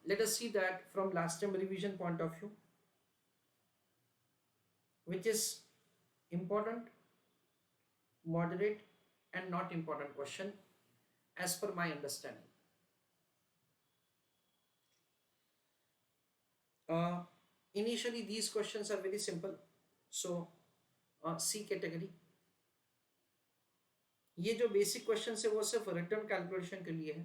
Let us see that from last time revision point of view, which is important, moderate, and not important question as per my understanding. Uh, Initially, these questions are very simple. So, C category. ये जो basic question है वो सिर्फ return calculation के लिए है.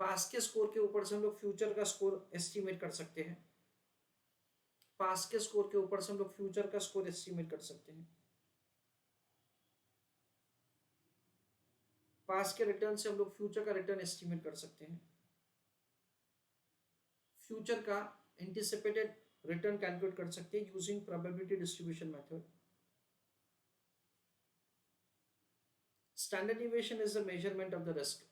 पास के score के ऊपर से हम लोग फ्यूचर का स्कोर एस्टिमेट कर सकते हैं. पास के स्कोर के ऊपर से हम लोग फ्यूचर का स्कोर एस्टिमेट कर सकते हैं. पास के रिटर्न से हम लोग फ्यूचर का रिटर्न एस्टिमेट कर सकते हैं. फ्यूचर का एंटिसिपेटेड रिटर्न कैलकुलेट कर सकते हैं using probability distribution method. Standard deviation is the measurement of the risk.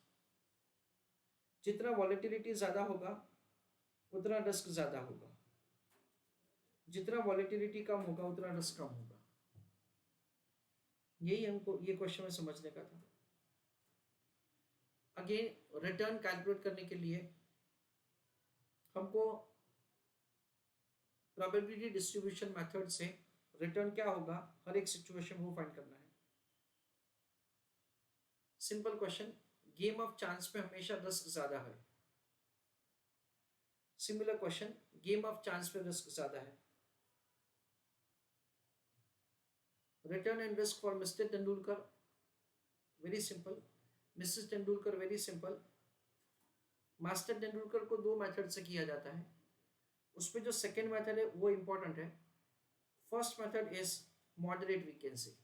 जितना वॉलेटिलिटी ज्यादा होगा उतना रिस्क ज्यादा होगा. जितना वॉलेटिलिटी कम होगा उतना रिस्क कम होगा. यही हमको ये क्वेश्चन में समझने का था. अगेन रिटर्न कैलकुलेट करने के लिए हमको प्रोबेबिलिटी डिस्ट्रीब्यूशन मेथड से रिटर्न क्या होगा हर एक सिचुएशन वो फाइंड करना है. Simple question. Game of chance में हमेशा रिस्क ज्यादा है. Similar question. Game of chance में रिस्क ज्यादा है. Return and risk for mister Tendulkar very simple. Mrs Tendulkar very simple. Master Tendulkar को दो मेथड से किया जाता है. उसमें जो सेकेंड मेथड है वो इंपॉर्टेंट है. First method is moderate vacancy.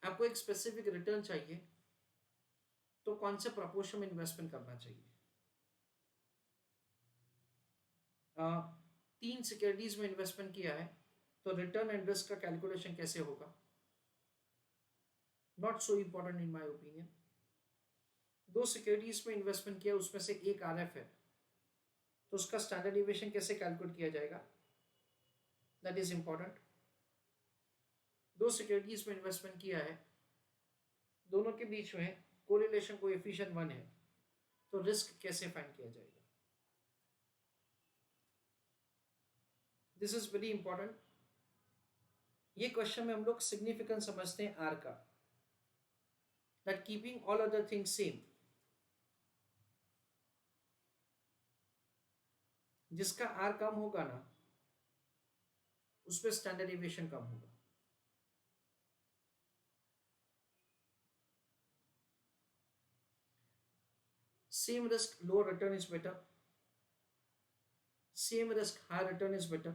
आपको एक स्पेसिफिक रिटर्न चाहिए तो कौन से प्रपोर्शन में इन्वेस्टमेंट करना चाहिए. 3 सिक्योरिटीज में इन्वेस्टमेंट किया है तो रिटर्न एंड रिस्क का कैलकुलेशन कैसे होगा. Not so important in my opinion. 2 securities में इन्वेस्टमेंट किया उसमें से एक आरएफ है तो उसका स्टैंडर्ड डिविएशन कैसे कैलकुलेट किया जाएगा दैट इज इंपॉर्टेंट. 2 सिक्योरिटीज में इन्वेस्टमेंट किया है दोनों के बीच में कोरिलेशन कोएफिशिएंट 1 है तो रिस्क कैसे फाइंड किया जाएगा. This is very important. ये क्वेश्चन में हम लोग सिग्निफिकेंस समझते हैं आर का. That keeping all other things same. जिसका आर कम होगा ना उस पर स्टैंडर्ड डिविएशन कम होगा. Same risk, low return is better. Same risk, high return is better.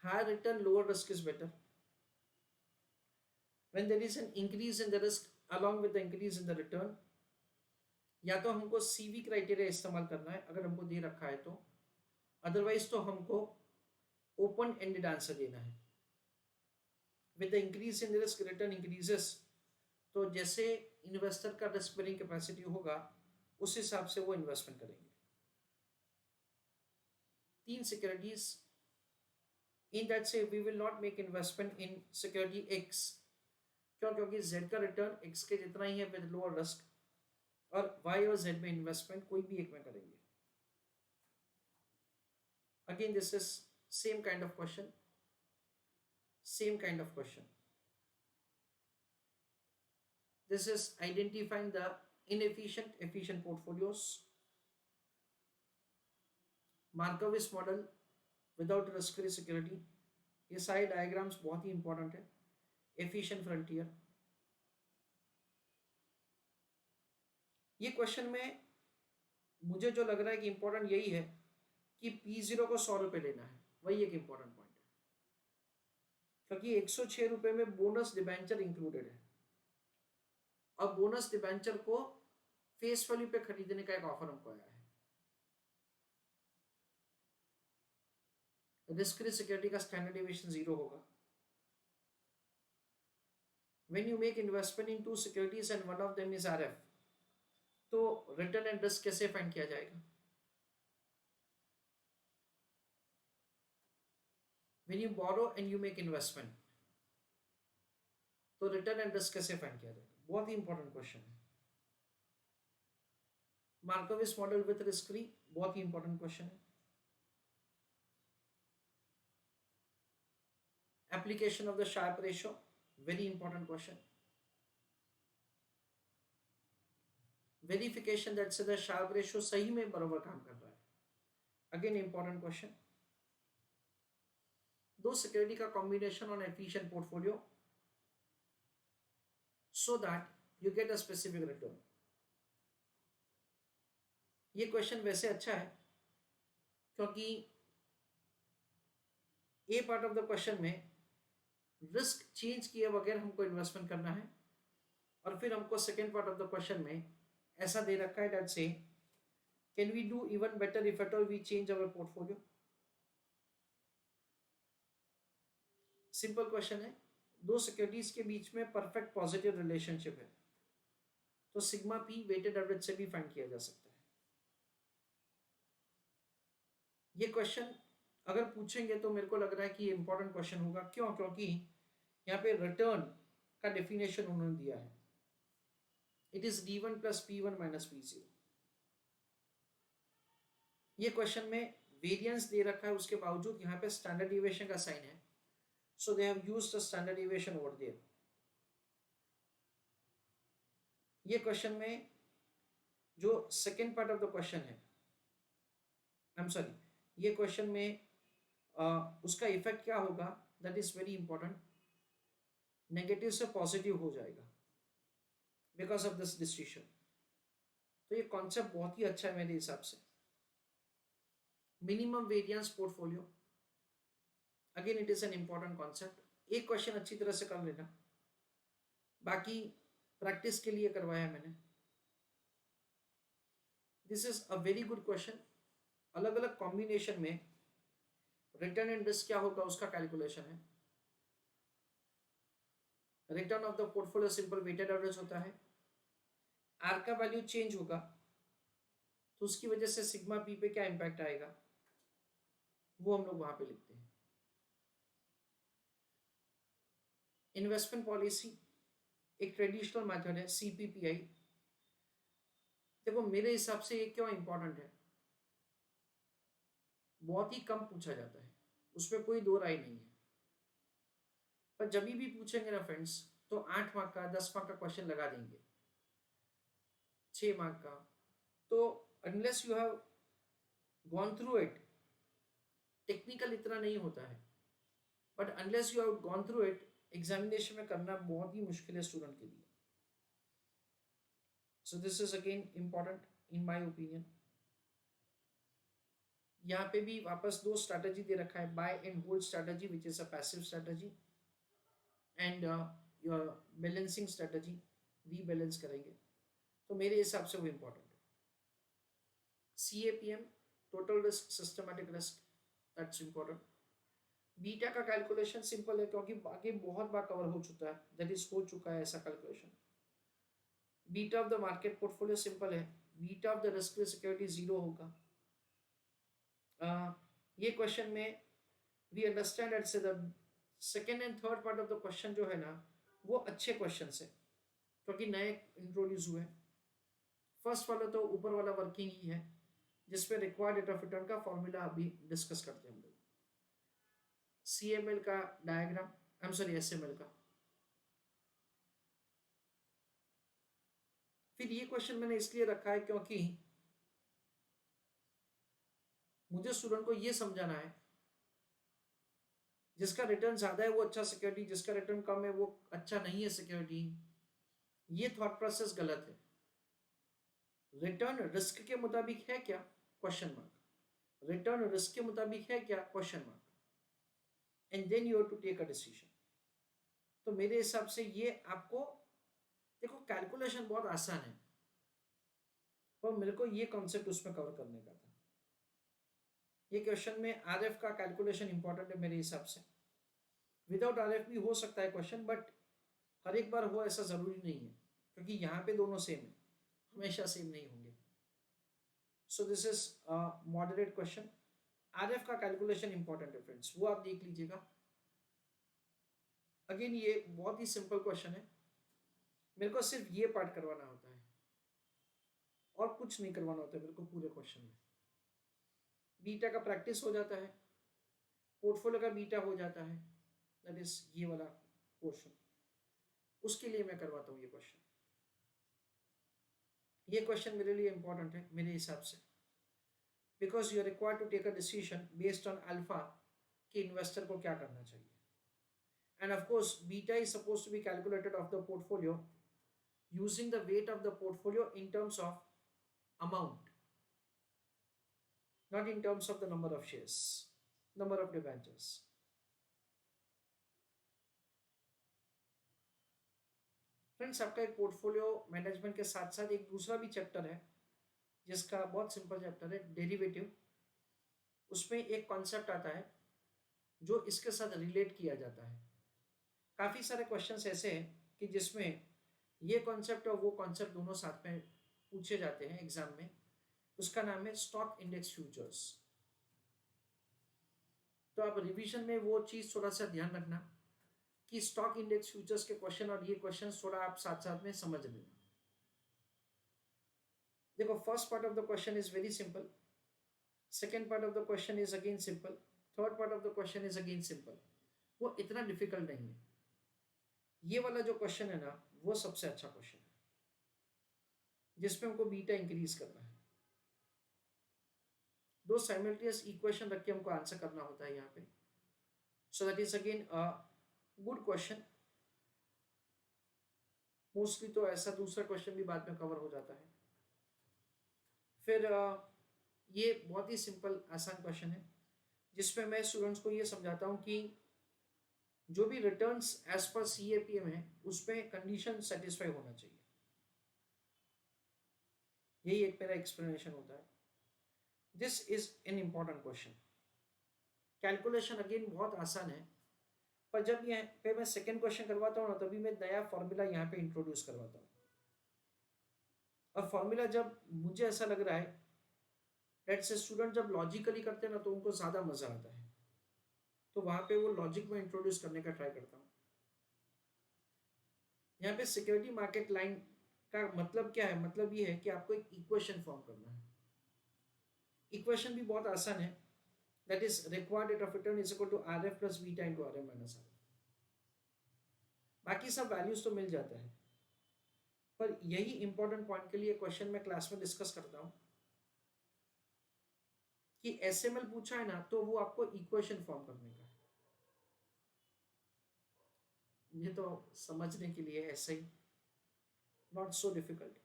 High return, lower risk is better. When there is an increase in the risk along with the increase in the return, या तो हमको CV criteria इस्तेमाल करना है अगर हमको दे रखा है तो. अदरवाइज तो हमको ओपन एंडेड आंसर देना है. With the increase in risk return increases तो जैसे इन्वेस्टर का रिस्क बेरिंग कैपेसिटी होगा उस हिसाब से वो इन्वेस्टमेंट करेंगे. 3 सिक्योरिटीज इन दैट से we will not make investment in security X. क्यों? क्योंकि जेड का रिटर्न एक्स के जितना ही है विद लोअर रिस्क और वाई और जेड में इन्वेस्टमेंट कोई भी एक में करेंगे. Again this is same kind of question. Same kind of question. This is identifying the inefficient efficient portfolios. Markowitz model without risk free security. ये सारे डायग्राम्स बहुत ही इंपॉर्टेंट है. Efficient frontier. ये क्वेश्चन में मुझे जो लग रहा है कि इंपॉर्टेंट यही है कि P0 को 100 रुपये लेना है. वही एक इंपॉर्टेंट पॉइंट है क्योंकि 106 रुपये में बोनस डिबेंचर इंक्लूडेड है. अब बोनस डिबेंचर को फेस वैल्यू पे खरीदने का एक ऑफर हमको आया है. रिस्क फ्री सिक्योरिटी का स्टैंडर्ड डिविएशन 0 होगा. When you make investment in 2 securities and one of them is RF तो रिटर्न एंड रिस्क कैसे फाइंड किया जाएगा. When you borrow and you make investment, तो रिटर्न एंड रिस्क कैसे find किया जाएगा? बहुत ही इंपॉर्टेंट क्वेश्चन है। Markowitz model with risk free, बहुत ही इंपॉर्टेंट क्वेश्चन है। Application of the Sharpe ratio, very important question. Verification that से द शार्प रेशियो सही में बराबर काम कर रहा है, अगेन इंपॉर्टेंट क्वेश्चन। दो सिक्योरिटी का combination on efficient portfolio so that you get a specific return। ये क्वेश्चन वैसे अच्छा है क्योंकि ए पार्ट ऑफ द क्वेश्चन में रिस्क चेंज किए बगैर हमको इन्वेस्टमेंट करना है, और फिर हमको second part of the question में ऐसा दे रखा है that say can we do even better if at all we change our portfolio. Simple question है, दो सिक्योरिटीज के बीच में परफेक्ट पॉजिटिव रिलेशनशिप है, तो सिग्मा पी वेटेड एवरेज से भी फाइंड किया जा सकता है। ये क्वेश्चन अगर पूछेंगे तो मेरे को लग रहा है कि ये इंपॉर्टेंट क्वेश्चन होगा। क्यों? क्योंकि यहाँ पे रिटर्न का डेफिनेशन उन्होंने दिया है, it is d1 plus p1 minus p0। ये क्वेश्चन में वेरिएंस दे रखा है, उसके बावजूद यहाँ पे स्टैंडर्ड डिविएशन का साइन है, so they have used the standard deviation over there. ये क्वेश्चन में जो second part of the question है, आई एम सॉरी, ये क्वेश्चन में उसका इफेक्ट क्या होगा, that is very important. Negative से पॉजिटिव हो जाएगा बिकॉज ऑफ दिस डिसीजन। तो ये कॉन्सेप्ट बहुत ही अच्छा है मेरे हिसाब से। Minimum variance portfolio, again it is an important concept. एक क्वेश्चन अच्छी तरह से कर लेना, बाकी प्रैक्टिस के लिए करवाया मैंने। This is a very good question. अलग अलग कॉम्बिनेशन में रिटर्न एंड रिस्क क्या होगा उसका कैलकुलेशन है। Return of the portfolio simple weighted average होता है, आर का वैल्यू चेंज होगा तो उसकी वजह से सिग्मा पी पे क्या इंपैक्ट आएगा वो हम लोग वहां पे लिखते हैं। इन्वेस्टमेंट पॉलिसी एक ट्रेडिशनल मेथड है, सीपीपीआई। देखो मेरे हिसाब से ये क्यों इंपॉर्टेंट है, बहुत ही कम पूछा जाता है, उसमें कोई दो राय नहीं है, पर जब भी पूछेंगे ना फ्रेंड्स तो 8 मार्क का 10 मार्क का क्वेश्चन लगा देंगे, 6 मार्क का। तो unless you have gone through it, technical इतना नहीं होता है, but unless you have gone through it examination में करना बहुत ही मुश्किल है स्टूडेंट के लिए। So this is again important in my opinion. यहाँ पे भी वापस दो स्ट्रैटेजी दे रखा है, buy and hold strategy which is a passive strategy, and your balancing strategy, rebalance करेंगे, तो मेरे हिसाब से वो इंपॉर्टेंट है। CAPM total risk systematic risk, that's important. Beta का कैलकुलेशन सिंपल है क्योंकि आगे बहुत बार कवर हो चुका है, दैट इज हो चुका है ऐसा calculation. Beta of the market portfolio simple है, beta of the risk security 0 होगा। ये क्वेश्चन में वी अंडरस्टैंड एट से the second and third part of the question जो है ना वो अच्छे क्वेश्चन है क्योंकि नए इंट्रोड्यूस हुए। फर्स्ट वाला तो ऊपर वाला वर्किंग ही है जिसमें रिक्वायर्ड रेट ऑफ रिटर्न का फॉर्मूला अभी डिस्कस करते हैं हम लोग, CML का diagram, I am sorry SML का। फिर ये क्वेश्चन मैंने इसलिए रखा है क्योंकि मुझे स्टूडेंट को ये समझाना है जिसका रिटर्न ज्यादा है वो अच्छा सिक्योरिटी, जिसका रिटर्न कम है वो अच्छा नहीं है सिक्योरिटी। ये थॉट प्रोसेस गलत है। रिटर्न रिस्क के मुताबिक है क्या, क्वेश्चन मार्क। रिटर्न रिस्क के मुताबिक है क्या, question mark, and then you have to take a decision. तो मेरे हिसाब से ये आपको, देखो कैलकुलेशन बहुत आसान है पर मेरे को ये कॉन्सेप्ट उसमें कवर करने का था। ये क्वेश्चन में RF का कैलकुलेशन इंपॉर्टेंट है मेरे हिसाब से। विदाउट RF भी हो सकता है क्वेश्चन, बट हर एक बार हो ऐसा जरूरी नहीं है क्योंकि यहाँ पे दोनों सेम है, हमेशा सेम नहीं होंगे। सो this is moderate question. RF का कैलकुलेशन इंपॉर्टेंट है फ्रेंड्स, वो आप देख लीजिएगा। अगेन ये बहुत ही सिंपल क्वेश्चन है, मेरे को सिर्फ ये पार्ट करवाना होता है और कुछ नहीं करवाना होता है मेरे को पूरे क्वेश्चन में। बीटा का प्रैक्टिस हो जाता है, पोर्टफोलियो का बीटा हो जाता है, दैट इज ये वाला पोर्शन, उसके लिए मैं करवाता हूँ ये क्वेश्चन। ये क्वेश्चन मेरे लिए इंपॉर्टेंट है मेरे हिसाब से, because you are required to take a decision based on alpha कि इन्वेस्टर को क्या करना चाहिए। And of course beta is suppose to be calculated of the portfolio using the weight of the portfolio in terms of amount, not in terms of the number of shares, number of debentures. Friends, आपका एक portfolio management के साथ साथ एक दूसरा भी chapter है जिसका बहुत सिंपल चैप्टर है, डेरिवेटिव। उसमें एक कॉन्सेप्ट आता है जो इसके साथ रिलेट किया जाता है। काफ़ी सारे क्वेश्चंस ऐसे हैं कि जिसमें ये कॉन्सेप्ट और वो कॉन्सेप्ट दोनों साथ में पूछे जाते हैं एग्जाम में। उसका नाम है स्टॉक इंडेक्स फ्यूचर्स। तो आप रिवीजन में वो चीज़ थोड़ा सा ध्यान रखना कि स्टॉक इंडेक्स फ्यूचर्स के क्वेश्चन और ये क्वेश्चन थोड़ा आप साथ साथ में समझ लेना। देखो, first part of the question is very simple, second part of the question is again simple, third part of the question is again simple. वो इतना डिफिकल्ट नहीं है। ये वाला जो क्वेश्चन है ना, वो सबसे अच्छा क्वेश्चन है जिसमें हमको बीटा इंक्रीज करना है। दो साइमल्टेनियस इक्वेशन रख के हमको आंसर करना होता है यहाँ पे। So that is again a good question. Mostly तो ऐसा दूसरा क्वेश्चन भी बाद में कवर हो जाता है। फिर ये बहुत ही सिंपल आसान क्वेश्चन है जिसमें मैं स्टूडेंट्स को ये समझाता हूँ कि जो भी रिटर्न्स एज पर CAPM है उसमें कंडीशन सेटिस्फाई होना चाहिए। यही एक मेरा एक्सप्लेनेशन होता है। This is an important question. Calculation again बहुत आसान है, पर जब यहाँ पे मैं सेकेंड क्वेश्चन करवाता हूँ ना, तभी मैं नया फॉर्मूला यहाँ पे इंट्रोड्यूस करवाता हूँ। और फॉर्मूला जब मुझे ऐसा लग रहा है दैट से स्टूडेंट जब लॉजिकली करते हैं ना तो उनको ज़्यादा मज़ा आता है, तो वहाँ पे वो लॉजिक में इंट्रोड्यूस करने का ट्राई करता हूँ। यहाँ पे सिक्योरिटी मार्केट लाइन का मतलब क्या है? मतलब ये है कि आपको एक इक्वेशन फॉर्म करना है। इक्वेशन भी बहुत आसान है, that is required rate of return is equal to RF plus beta into RM minus RF। बाकी सब वैल्यूज तो मिल जाता है, पर यही इंपॉर्टेंट पॉइंट के लिए क्वेश्चन में क्लास में डिस्कस करता हूँ कि SML पूछा है ना तो वो आपको इक्वेशन फॉर्म करने का है। ये तो समझने के लिए ऐसे ही, नॉट सो डिफिकल्ट।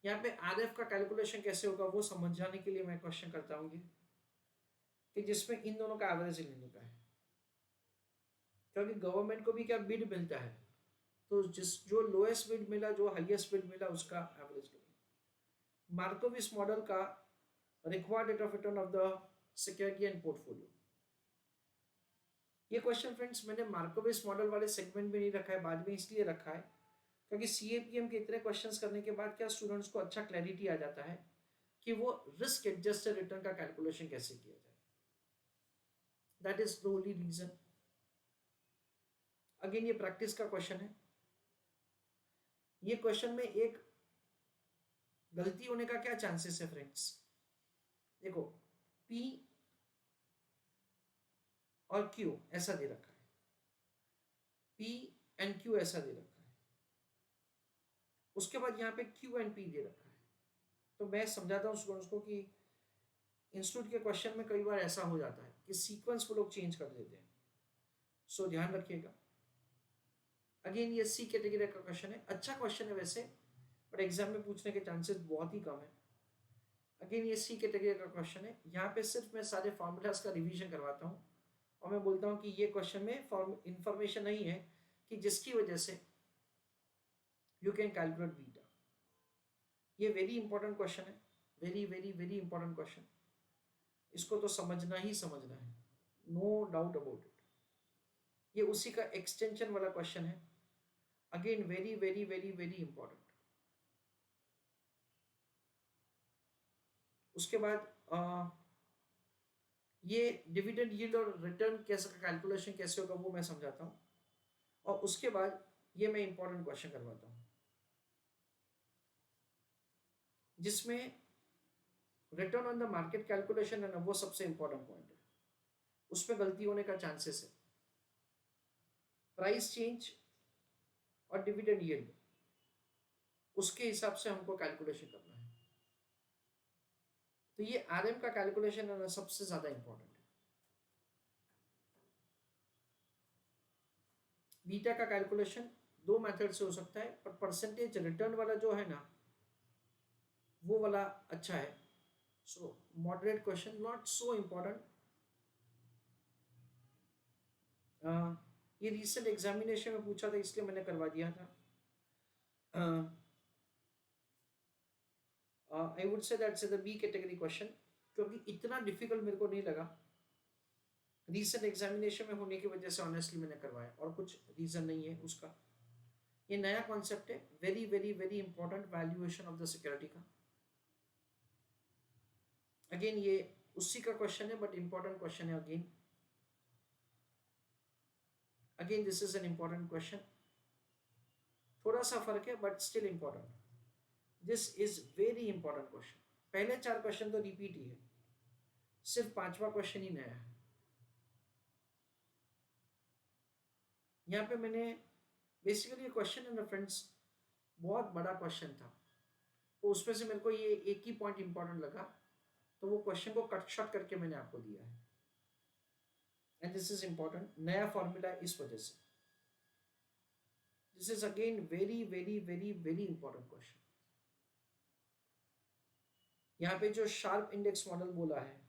यहाँ पे RF का कैलकुलेशन कैसे होगा वो समझाने के लिए मैं क्वेश्चन करता हूँ कि जिसमें इन दोनों का एवरेज लेने का है, क्योंकि गवर्नमेंट को भी क्या बिड मिलता है, तो जो लोएस्ट बिड मिला, जो हाईएस्ट बिड मिला, उसका एवरेज लेंगे। मार्कोविस मॉडल का required rate of return of the security and portfolio. ये क्वेश्चन फ्रेंड्स मैंने मार्कोविस मॉडल वाले सेगमेंट में नहीं रखा है, बाद में इसलिए रखा है क्योंकि CAPM के इतने क्वेश्चंस करने के बाद क्या स्टूडेंट्स को अच्छा क्लैरिटी आ जाता है कि वो रिस्क एडजस्टेड रिटर्न का कैलकुलेशन कैसे किया जाए। That is the only reason. Again ये प्रैक्टिस का क्वेश्चन है। ये क्वेश्चन में एक गलती होने का क्या चांसेस है फ्रेंड्स? देखो, P और Q ऐसा दे रखा है, P एंड Q ऐसा दे रखा है, उसके बाद यहाँ पे Q एंड P दे रखा है। तो मैं समझाता हूँ स्टूडेंट्स को कि इंस्टीट्यूट के क्वेश्चन में कई बार ऐसा हो जाता है कि सीक्वेंस को लोग चेंज कर देते हैं, सो ध्यान रखिएगा। अगेन ये C कैटेगरी का क्वेश्चन है, अच्छा क्वेश्चन है वैसे, बट एग्जाम में पूछने के चांसेस बहुत ही कम है। अगेन ये C कैटेगरी का क्वेश्चन है। यहाँ पे सिर्फ मैं सारे फॉर्मूलाज का रिवीजन करवाता हूँ और मैं बोलता हूँ कि ये क्वेश्चन में इंफॉर्मेशन नहीं है कि जिसकी वजह से यू कैन कैलकुलेट बीटा। ये वेरी इंपॉर्टेंट क्वेश्चन है, very very very important question. इसको तो समझना ही समझना है, नो डाउट अबाउट इट। ये उसी का एक्सटेंशन वाला क्वेश्चन है, again very very very very important. उसके बाद ये डिविडेंड यील्ड और रिटर्न कैसे कैलकुलेशन कैसे होगा वो मैं समझाता हूँ, और उसके बाद ये मैं इंपॉर्टेंट क्वेश्चन करवाता हूँ जिसमें return on the market calculation है ना, वो सबसे इंपॉर्टेंट पॉइंट है, उसमें गलती होने का चांसेस है। प्राइस चेंज और डिविडेंड यील्ड, उसके हिसाब से हमको कैलकुलेशन करना है। तो ये आरएम का कैलकुलेशन है ना, सबसे ज्यादा इंपॉर्टेंट है। बीटा का कैलकुलेशन दो मेथड से हो सकता है, पर परसेंटेज रिटर्न वाला जो है ना, वो वाला अच्छा है। So moderate question, not so important. ये रिसेंट एग्जामिनेशन में पूछा था इसलिए मैंने करवा दिया था। I would say that's the B category question, क्योंकि इतना डिफिकल्ट मेरे को नहीं लगा। रिसेंट एग्जामिनेशन में होने की वजह से ऑनेस्टली मैंने करवाया, और कुछ रीजन नहीं है उसका। ये नया कॉन्सेप्ट है, very very very important, valuation of the security का। अगेन ये उसी का क्वेश्चन है, बट इंपॉर्टेंट क्वेश्चन है again. Again this is an important question, थोड़ा सा फर्क है but still important. This is very important question. पहले चार क्वेश्चन तो रिपीट ही है, सिर्फ पांचवा क्वेश्चन ही नया है। यहाँ पे मैंने बेसिकली क्वेश्चन है ना फ्रेंड्स, बहुत बड़ा क्वेश्चन था, तो उसमें से मेरे को ये एक ही पॉइंट इंपॉर्टेंट लगा, तो वो क्वेश्चन को कट शॉर्ट करके मैंने आपको दिया है। एंड दिस इज इंपॉर्टेंट, नया फॉर्मूला इस वजह से। This is again very very very very important question. यहाँ पे जो शार्प इंडेक्स मॉडल बोला है,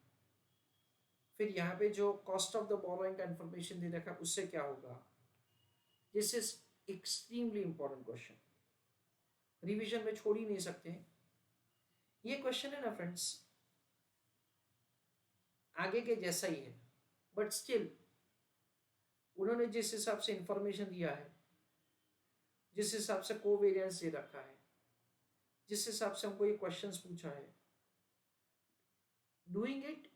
फिर यहाँ पे जो कॉस्ट ऑफ द बोरोइंग का इंफॉर्मेशन दे रखा है, उससे क्या होगा। This is extremely important question, revision में छोड़ ही नहीं सकते। ये क्वेश्चन है ना फ्रेंड्स, आगे के जैसा ही है, बट स्टिल उन्होंने जिस हिसाब से इंफॉर्मेशन दिया है, जिस हिसाब से कोवेरियंस दे रखा है, जिस हिसाब से हमको ये क्वेश्चंस पूछा है, डूइंग इट।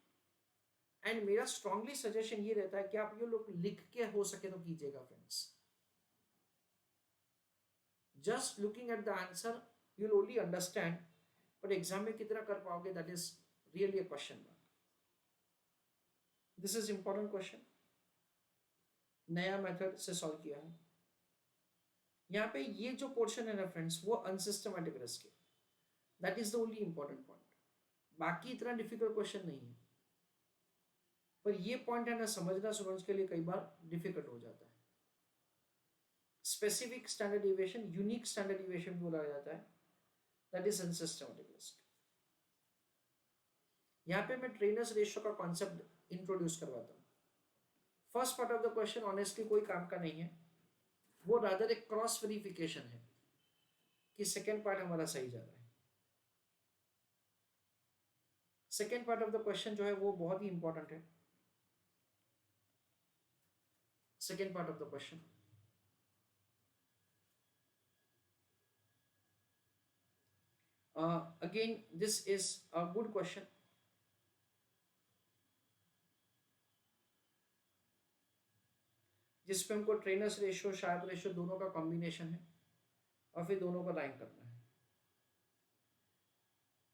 एंड मेरा स्ट्रांगली सजेशन ये रहता है कि आप ये लोग लिख के हो सके तो कीजिएगा friends. Just looking at the answer you will only understand, but exam में कितना कर पाओगे, that is really a question mark. This is important question, नया मेथड से सॉल्व किया है। यहाँ पे ये जो पोर्शन है ना फ्रेंड्स, वो अनसिस्टमेटिक रिस्क है, that is the only important point. बाकी इतना डिफिकल्ट क्वेश्चन नहीं है, पर ये पॉइंट है ना, समझना स्टूडेंट्स के लिए कई बार डिफिकल्ट हो जाता है। Specific standard deviation, unique standard deviation बोला जाता है, दैट इज अनसिस्टमेटिक रिस्क। यहाँ पे मैं ट्रेनर्स रेशियो का कॉन्सेप्ट इंट्रोड्यूस करवाता हूँ। First part of the question honestly कोई काम का नहीं है, वो रादर एक क्रॉस वेरिफिकेशन है कि सेकेंड पार्ट हमारा सही जा रहा है। Second part of the question जो है वो बहुत ही इंपॉर्टेंट है। Second part of the question, again this is a good question। जिसपे हमको ट्रेनर्स रेशियो, शार्प रेशियो दोनों का कॉम्बिनेशन है, और फिर दोनों को लाइन करना है।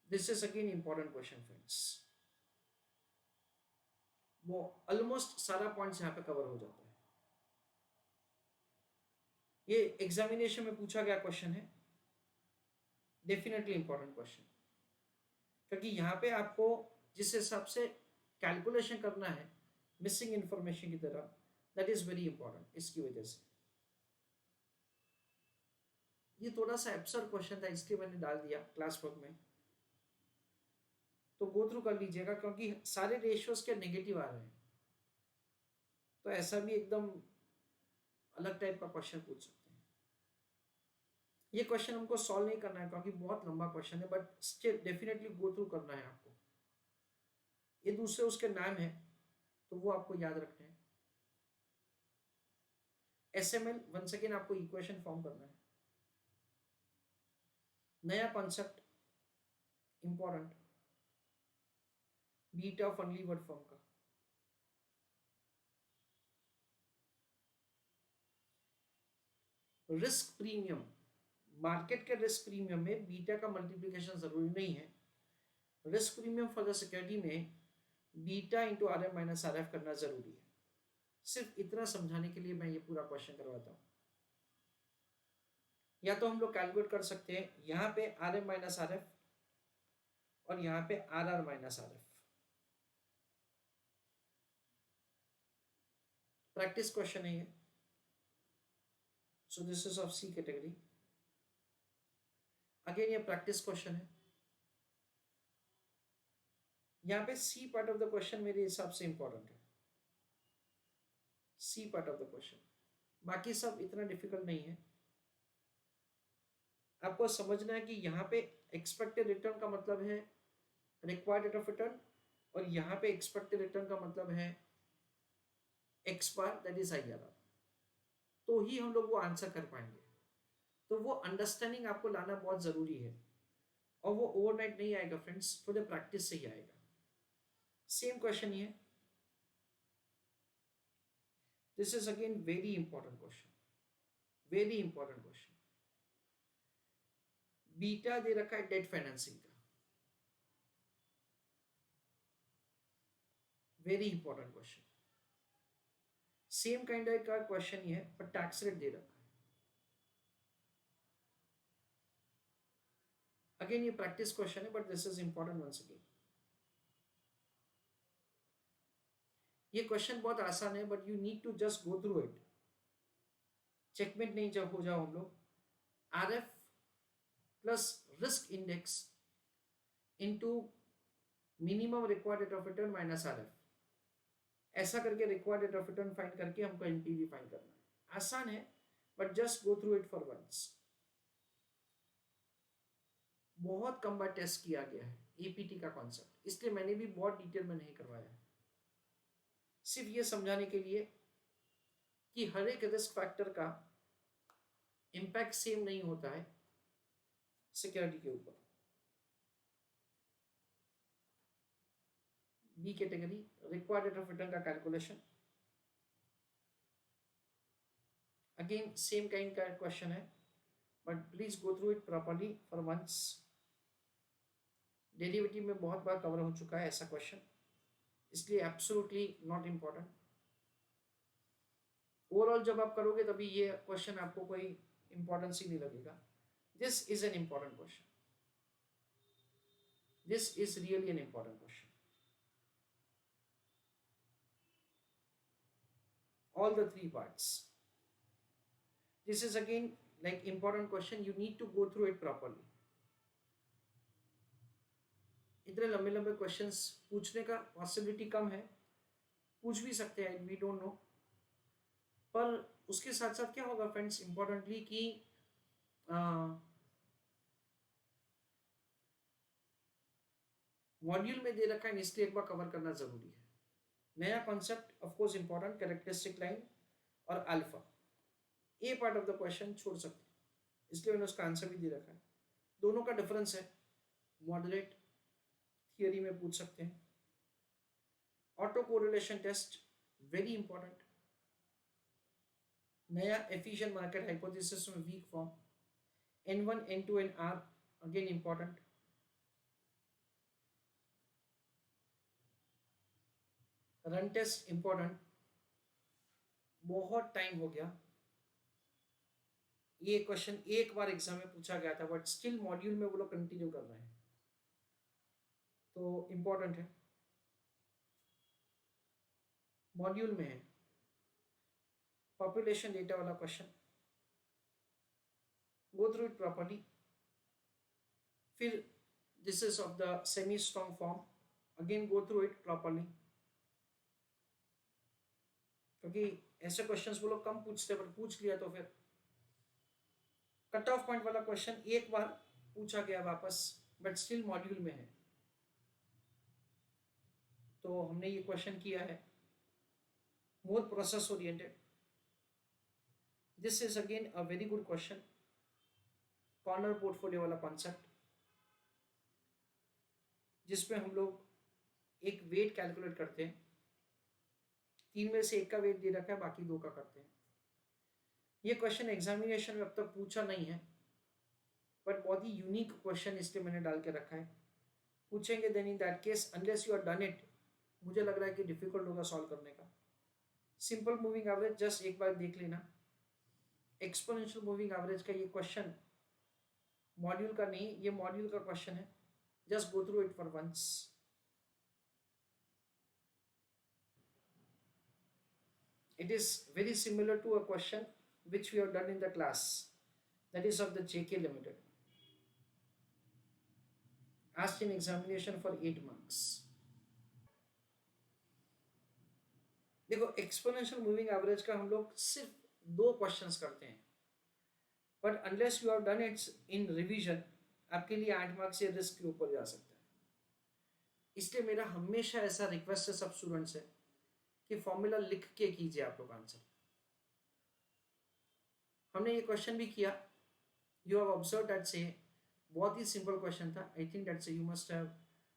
This is again important question friends, वो ऑलमोस्ट सारा पॉइंट्स यहाँ पे कवर हो जाता है। ये एग्जामिनेशन में पूछा गया क्वेश्चन है, डेफिनेटली इंपॉर्टेंट क्वेश्चन, क्योंकि यहाँ पे आपको जिस हिसाब से कैलकुलेशन करना है मिसिंग इंफॉर्मेशन की तरह, दैट इज वेरी इंपॉर्टेंट। इसकी वजह से ये थोड़ा सा एब्सर्ड क्वेश्चन था, इसलिए मैंने डाल दिया क्लास वर्क में, तो गो थ्रू कर लीजिएगा, क्योंकि सारे रेशियोज के नेगेटिव आ रहे हैं, तो ऐसा भी एकदम अलग टाइप का क्वेश्चन पूछ सकते हैं। ये क्वेश्चन हमको सॉल्व नहीं करना है क्योंकि बहुत लंबा क्वेश्चन है, but still definitely go through करना है आपको। ये दूसरे उसके नाम है, तो वो आपको याद रखने हैं। एसएमएल वंस अगेन आपको इक्वेशन फॉर्म करना है, नया concept important, beta of unlevered form का। रिस्क प्रीमियम, मार्केट के रिस्क प्रीमियम में बीटा का मल्टीप्लिकेशन जरूरी नहीं है। Risk premium for the security में beta into R M minus R F करना जरूरी है। सिर्फ इतना समझाने के लिए मैं ये पूरा क्वेश्चन करवाता हूँ। या तो हम लोग कैलकुलेट कर सकते हैं यहाँ पे R M minus R F और यहाँ पे R R minus R F. Practice question है ये। So this is of C category. Again ये प्रैक्टिस क्वेश्चन है। यहाँ पे C part of the question मेरे हिसाब से इंपॉर्टेंट है, C part of the question, बाकी सब इतना डिफिकल्ट नहीं है। आपको समझना है कि यहाँ पे एक्सपेक्टेड रिटर्न का मतलब है रिक्वायर्ड रेट ऑफ रिटर्न, और यहाँ पे एक्सपेक्टेड रिटर्न का मतलब है X bar that is I R R, तो ही हम लोग वो आंसर कर पाएंगे। तो वो अंडरस्टैंडिंग आपको लाना बहुत जरूरी है, और वो ओवरनाइट नहीं आएगा फ्रेंड्स, थोड़े प्रैक्टिस से ही आएगा। सेम क्वेश्चन ये, this is again very important question, very important question. Beta दे रखा है डेट फाइनेंसिंग का, very important question. Same kind का क्वेश्चन ही है, पर टैक्स रेट दे रखा है। अगेन ये प्रैक्टिस क्वेश्चन है, but this is important once again. ये क्वेश्चन बहुत आसान है, but you need to just go through it. Checkmate नहीं जब हो जाओ हम लोग। R F plus risk index into minimum required rate of return minus R F, ऐसा करके required rate of return find करके हमको एनपीवी फाइंड करना है। आसान है, but just go through it for once. बहुत कम बार टेस्ट किया गया है एपीटी का कॉन्सेप्ट, इसलिए मैंने भी बहुत डिटेल में नहीं करवाया है। सिर्फ ये समझाने के लिए कि हर एक रिस्क फैक्टर का इम्पैक्ट सेम नहीं होता है सिक्योरिटी के ऊपर। B category, required rate of return का कैलकुलेशन, अगेन सेम काइंड का क्वेश्चन है, but please go through it properly for once. Derivative में बहुत बार कवर हो चुका है ऐसा क्वेश्चन, इसलिए एब्सोल्युटली नॉट इंपॉर्टेंट। ओवरऑल जब आप करोगे तभी ये क्वेश्चन आपको कोई इंपॉर्टेंस ही नहीं लगेगा। This is an important question, this is really an important question. All the three parts. This is again like important question, you need to go through it properly. इतने लंबे लंबे क्वेश्चंस पूछने का possibility कम है, पूछ भी सकते हैं, वी डोंट नो। पर उसके साथ साथ क्या होगा फ्रेंड्स, इंपॉर्टेंटली कि मॉड्यूल में दे रखा है, इसलिए एक बार कवर करना जरूरी है। नया concept of course important, characteristic line और alpha, A part of the question छोड़ सकते हैं, इसलिए मैंने उसका आंसर भी दे रखा है। दोनों का डिफरेंस है, मॉडरेट थियरी में पूछ सकते हैं। Auto correlation test very important. नया एफिशिएंट मार्केट हाइपोथेसिस में weak form, N1 N2 and R again important. Run test important, बहुत टाइम हो गया, ये क्वेश्चन एक बार एग्जाम में पूछा गया था, बट स्टिल मॉड्यूल में वो लोग कंटिन्यू कर रहे हैं, तो इंपॉर्टेंट है। मॉड्यूल में है पॉपुलेशन डेटा वाला question, go through it properly. फिर this is of the semi strong form, again go through it properly, क्योंकि ऐसे क्वेश्चंस वो लोग कम पूछते, पर पूछ लिया तो फिर। कट ऑफ पॉइंट वाला क्वेश्चन एक बार पूछा गया वापस, बट स्टिल मॉड्यूल में है, तो हमने ये क्वेश्चन किया है। More process oriented, this is again a very good question. Corner portfolio वाला कॉन्सेप्ट, जिसमें हम लोग एक वेट कैलकुलेट करते हैं, 3 में से 1 का वेट दे रखा है, बाकी 2 का करते हैं। ये क्वेश्चन एग्जामिनेशन में अब तक पूछा नहीं है, बट बहुत ही यूनिक क्वेश्चन इसलिए मैंने डाल के रखा है। पूछेंगे then in that case unless you are done it, मुझे लग रहा है कि डिफिकल्ट होगा सॉल्व करने का। सिंपल मूविंग एवरेज जस्ट एक बार देख लेना। एक्सपोनेंशियल मूविंग एवरेज का ये क्वेश्चन मॉड्यूल का नहीं, ये मॉड्यूल का क्वेश्चन है, just go through it for once. It is very similar to a question which we have done in the class, that is of the JK Limited, asked in examination for 8 marks. देखो exponential moving average का हम लोग सिर्फ 2 questions करते हैं, but unless you have done it's in revision, आपके लिए 8 marks से रिस्क के ऊपर जा सकता है। इसलिए मेरा हमेशा ऐसा रिक्वेस्ट है सब स्टूडेंट्स से कि फॉर्मूला लिख के कीजिए आप लोग आंसर। हमने ये क्वेश्चन भी किया, यू हैव ऑब्जर्व दैट से बहुत ही सिंपल क्वेश्चन था। आई थिंक दैट से you must have,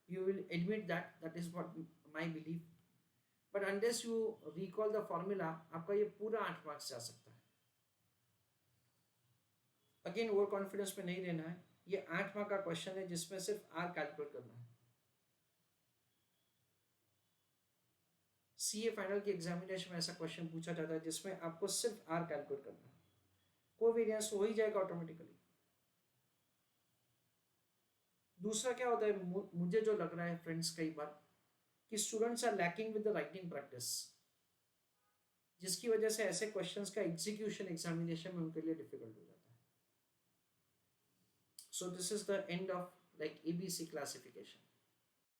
you will admit that, that is what my belief. But unless you recall the formula, आपका ये पूरा 8 मार्क्स जा सकता है। अगेन ओवर कॉन्फिडेंस में नहीं रहना है, ये 8 मार्क का क्वेश्चन है जिसमें सिर्फ आर कैलकुलेट करना है। सीए फाइनल के एग्जामिनेशन में ऐसा क्वेश्चन पूछा जाता है जिसमें आपको सिर्फ आर कैलकुलेट करना है, कोवेरिएंस हो ही जाएगा ऑटोमेटिकली। दूसरा क्या होता है, मुझे जो लग रहा है फ्रेंड्स कई बार कि students are lacking with the writing practice, जिसकी वजह से ऐसे क्वेश्चंस का एग्जीक्यूशन एग्जामिनेशन में उनके लिए डिफिकल्ट हो जाता है। सो this is the end of like ABC classification.